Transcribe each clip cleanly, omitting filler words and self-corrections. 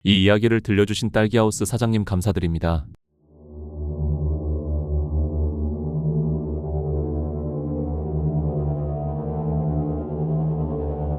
이 이야기를 들려주신 딸기하우스 사장님 감사드립니다.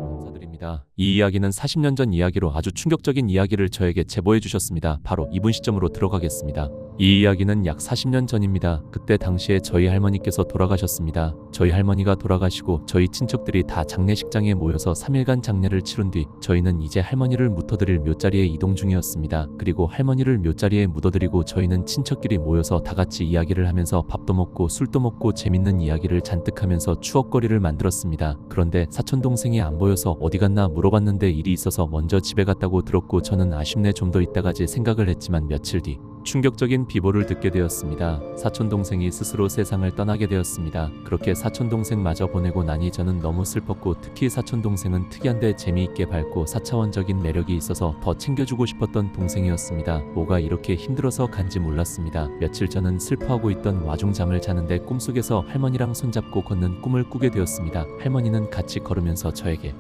감사드립니다. 이 이야기는 40년 전 이야기로 아주 충격적인 이야기를 저에게 제보해 주셨습니다. 바로 이분 시점으로 들어가겠습니다. 이 이야기는 약 40년 전입니다. 그때 당시에 저희 할머니께서 돌아가셨습니다. 저희 할머니가 돌아가시고 저희 친척들이 다 장례식장에 모여서 3일간 장례를 치른 뒤 저희는 이제 할머니를 묻어드릴 묘자리에 이동 중이었습니다. 그리고 할머니를 묘자리에 묻어드리고 저희는 친척끼리 모여서 다 같이 이야기를 하면서 밥도 먹고 술도 먹고 재밌는 이야기를 잔뜩 하면서 추억거리를 만들었습니다. 그런데 사촌동생이 안 보여서 어디 갔나 물어봤는데 일이 있어서 먼저 집에 갔다고 들었고 저는 아쉽네 좀 더 있다 가지 생각을 했지만 며칠 뒤 충격적인 비보를 듣게 되었습니다. 사촌동생이 스스로 세상을 떠나게 되었습니다. 그렇게 사촌동생마저 보내고 나니 저는 너무 슬펐고 특히 사촌동생은 특이한데 재미있게 밝고 사차원적인 매력이 있어서 더 챙겨주고 싶었던 동생이었습니다. 뭐가 이렇게 힘들어서 간지 몰랐습니다. 며칠 전은 슬퍼하고 있던 와중 잠을 자는데 꿈속에서 할머니랑 손잡고 걷는 꿈을 꾸게 되었습니다. 할머니는 같이 걸으면서 저에게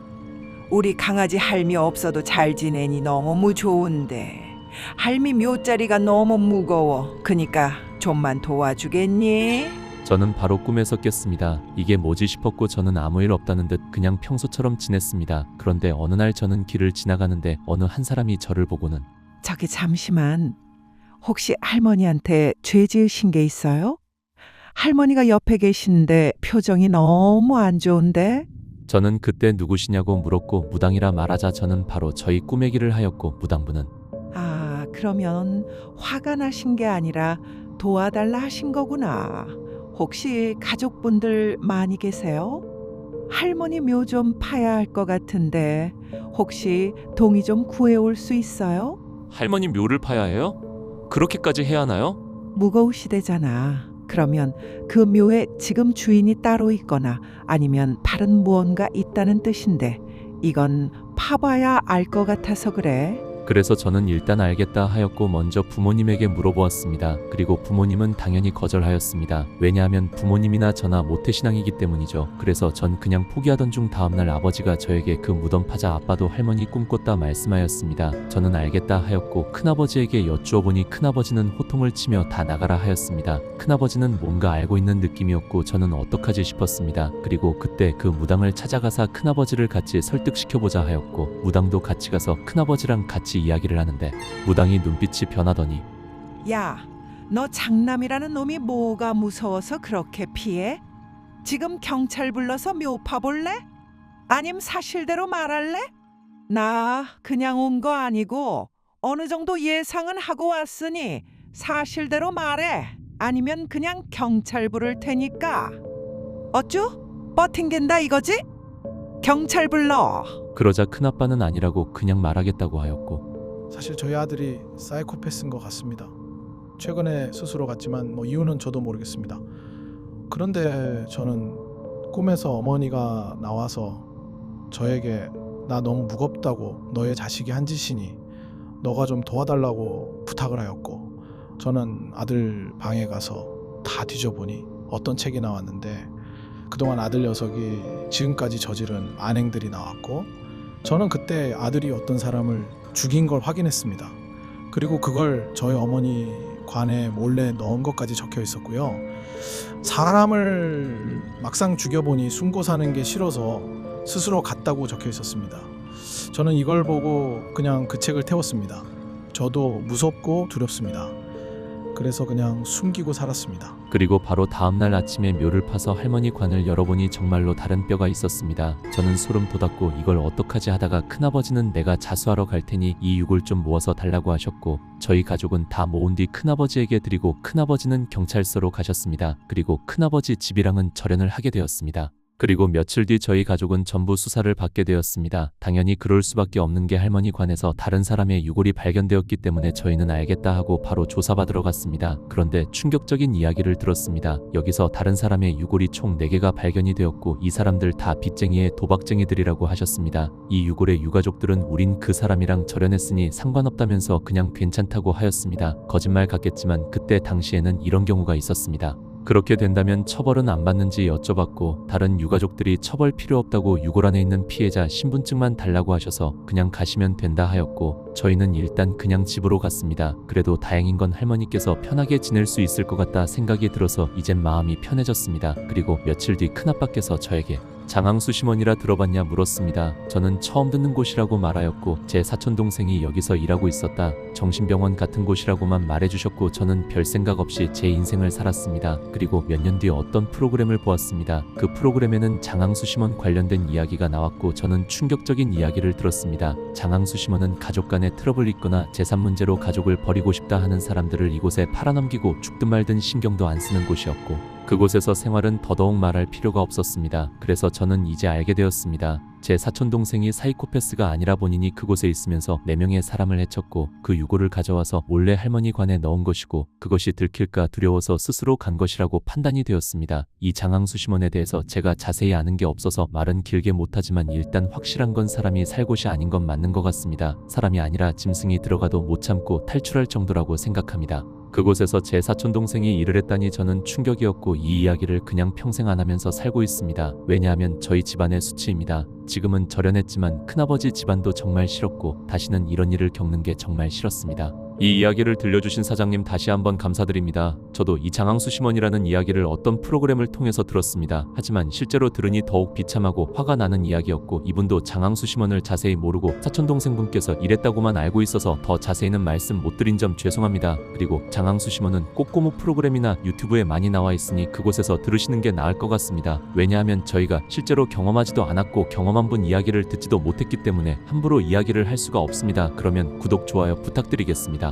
우리 강아지 할미 없어도 잘 지내니 너무 좋은데 할미 묘자리가 너무 무거워. 그니까 좀만 도와주겠니? 저는 바로 꿈에서 깼습니다. 이게 뭐지 싶었고 저는 아무 일 없다는 듯 그냥 평소처럼 지냈습니다. 그런데 어느 날 저는 길을 지나가는데 어느 한 사람이 저를 보고는 저기 잠시만. 혹시 할머니한테 죄 지으신 게 있어요? 할머니가 옆에 계신데 표정이 너무 안 좋은데? 저는 그때 누구시냐고 물었고 무당이라 말하자 저는 바로 저희 꿈얘기를 하였고 무당분은 아, 그러면 화가 나신 게 아니라 도와달라 하신 거구나. 혹시 가족분들 많이 계세요? 할머니 묘 좀 파야 할 것 같은데 혹시 동의 좀 구해올 수 있어요? 할머니 묘를 파야 해요? 그렇게까지 해야 하나요? 무거우시대잖아. 그러면 그 묘에 지금 주인이 따로 있거나 아니면 다른 무언가 있다는 뜻인데 이건 파봐야 알 것 같아서 그래. 그래서 저는 일단 알겠다 하였고 먼저 부모님에게 물어보았습니다. 그리고 부모님은 당연히 거절하였습니다. 왜냐하면 부모님이나 저나 모태신앙이기 때문이죠. 그래서 전 그냥 포기하던 중 다음날 아버지가 저에게 그 무덤 파자 아빠도 할머니 꿈꿨다 말씀하였습니다. 저는 알겠다 하였고 큰아버지에게 여쭈어보니 큰아버지는 호통을 치며 다 나가라 하였습니다. 큰아버지는 뭔가 알고 있는 느낌이었고 저는 어떡하지 싶었습니다. 그리고 그때 그 무당을 찾아가서 큰아버지를 같이 설득시켜보자 하였고 무당도 같이 가서 큰아버지랑 같이 이야기를 하는데 무당이 눈빛이 변하더니 야, 너 장남이라는 놈이 뭐가 무서워서 그렇게 피해? 지금 경찰 불러서 묘 파볼래? 아님 사실대로 말할래? 나 그냥 온 거 아니고 어느 정도 예상은 하고 왔으니 사실대로 말해. 아니면 그냥 경찰 부를 테니까. 어쭈? 버팅긴다 이거지? 경찰 불러. 그러자 큰아빠는 아니라고 그냥 말하겠다고 하였고 사실 저희 아들이 사이코패스인 것 같습니다. 최근에 스스로 갔지만 이유는 저도 모르겠습니다. 그런데 저는 꿈에서 어머니가 나와서 저에게 나 너무 무겁다고 너의 자식이 한 짓이니 너가 좀 도와달라고 부탁을 하였고 저는 아들 방에 가서 다 뒤져보니 어떤 책이 나왔는데 그동안 아들 녀석이 지금까지 저지른 안행들이 나왔고 저는 그때 아들이 어떤 사람을 죽인 걸 확인했습니다. 그리고 그걸 저희 어머니 관에 몰래 넣은 것까지 적혀 있었고요. 사람을 막상 죽여보니 숨고 사는 게 싫어서 스스로 갔다고 적혀 있었습니다. 저는 이걸 보고 그냥 그 책을 태웠습니다. 저도 무섭고 두렵습니다. 그래서 그냥 숨기고 살았습니다. 그리고 바로 다음날 아침에 묘를 파서 할머니 관을 열어보니 정말로 다른 뼈가 있었습니다. 저는 소름 돋았고 이걸 어떡하지 하다가 큰아버지는 내가 자수하러 갈 테니 이 육을 좀 모아서 달라고 하셨고 저희 가족은 다 모은 뒤 큰아버지에게 드리고 큰아버지는 경찰서로 가셨습니다. 그리고 큰아버지 집이랑은 절연을 하게 되었습니다. 그리고 며칠 뒤 저희 가족은 전부 수사를 받게 되었습니다. 당연히 그럴 수밖에 없는 게 할머니 관에서 다른 사람의 유골이 발견되었기 때문에 저희는 알겠다 하고 바로 조사받으러 갔습니다. 그런데 충격적인 이야기를 들었습니다. 여기서 다른 사람의 유골이 총 4개가 발견이 되었고 이 사람들 다 빚쟁이의 도박쟁이들이라고 하셨습니다. 이 유골의 유가족들은 우린 그 사람이랑 절연했으니 상관없다면서 그냥 괜찮다고 하였습니다. 거짓말 같겠지만 그때 당시에는 이런 경우가 있었습니다. 그렇게 된다면 처벌은 안 받는지 여쭤봤고 다른 유가족들이 처벌 필요 없다고 유골안에 있는 피해자 신분증만 달라고 하셔서 그냥 가시면 된다 하였고 저희는 일단 그냥 집으로 갔습니다. 그래도 다행인 건 할머니께서 편하게 지낼 수 있을 것 같다 생각이 들어서 이젠 마음이 편해졌습니다. 그리고 며칠 뒤 큰아빠께서 저에게 장항수 심원이라 들어봤냐 물었습니다. 저는 처음 듣는 곳이라고 말하였고 제 사촌동생이 여기서 일하고 있었다. 정신병원 같은 곳이라고만 말해주셨고 저는 별 생각 없이 제 인생을 살았습니다. 그리고 몇 년 뒤 어떤 프로그램을 보았습니다. 그 프로그램에는 장항수 심원 관련된 이야기가 나왔고 저는 충격적인 이야기를 들었습니다. 장항수 심원은 가족 간의 트러블이 있거나 재산 문제로 가족을 버리고 싶다 하는 사람들을 이곳에 팔아넘기고 죽든 말든 신경도 안 쓰는 곳이었고 그곳에서 생활은 더더욱 말할 필요가 없었습니다. 그래서 저는 이제 알게 되었습니다. 제 사촌동생이 사이코패스가 아니라 본인이 그곳에 있으면서 4명의 사람을 해쳤고 그 유골을 가져와서 몰래 할머니 관에 넣은 것이고 그것이 들킬까 두려워서 스스로 간 것이라고 판단이 되었습니다. 이 장항수 심원에 대해서 제가 자세히 아는 게 없어서 말은 길게 못하지만 일단 확실한 건 사람이 살 곳이 아닌 건 맞는 것 같습니다. 사람이 아니라 짐승이 들어가도 못 참고 탈출할 정도라고 생각합니다. 그곳에서 제 사촌동생이 일을 했다니 저는 충격이었고 이 이야기를 그냥 평생 안 하면서 살고 있습니다. 왜냐하면 저희 집안의 수치입니다. 지금은 절연했지만 큰아버지 집안도 정말 싫었고 다시는 이런 일을 겪는 게 정말 싫었습니다. 이 이야기를 들려주신 사장님 다시 한번 감사드립니다. 저도 이 장항수 심원이라는 이야기를 어떤 프로그램을 통해서 들었습니다. 하지만 실제로 들으니 더욱 비참하고 화가 나는 이야기였고 이분도 장항수 심원을 자세히 모르고 사촌동생분께서 이랬다고만 알고 있어서 더 자세히는 말씀 못 드린 점 죄송합니다. 그리고 장항수 심원은 꼬꼬무 프로그램이나 유튜브에 많이 나와 있으니 그곳에서 들으시는 게 나을 것 같습니다. 왜냐하면 저희가 실제로 경험하지도 않았고 경험한 분 이야기를 듣지도 못했기 때문에 함부로 이야기를 할 수가 없습니다. 그러면 구독, 좋아요 부탁드리겠습니다.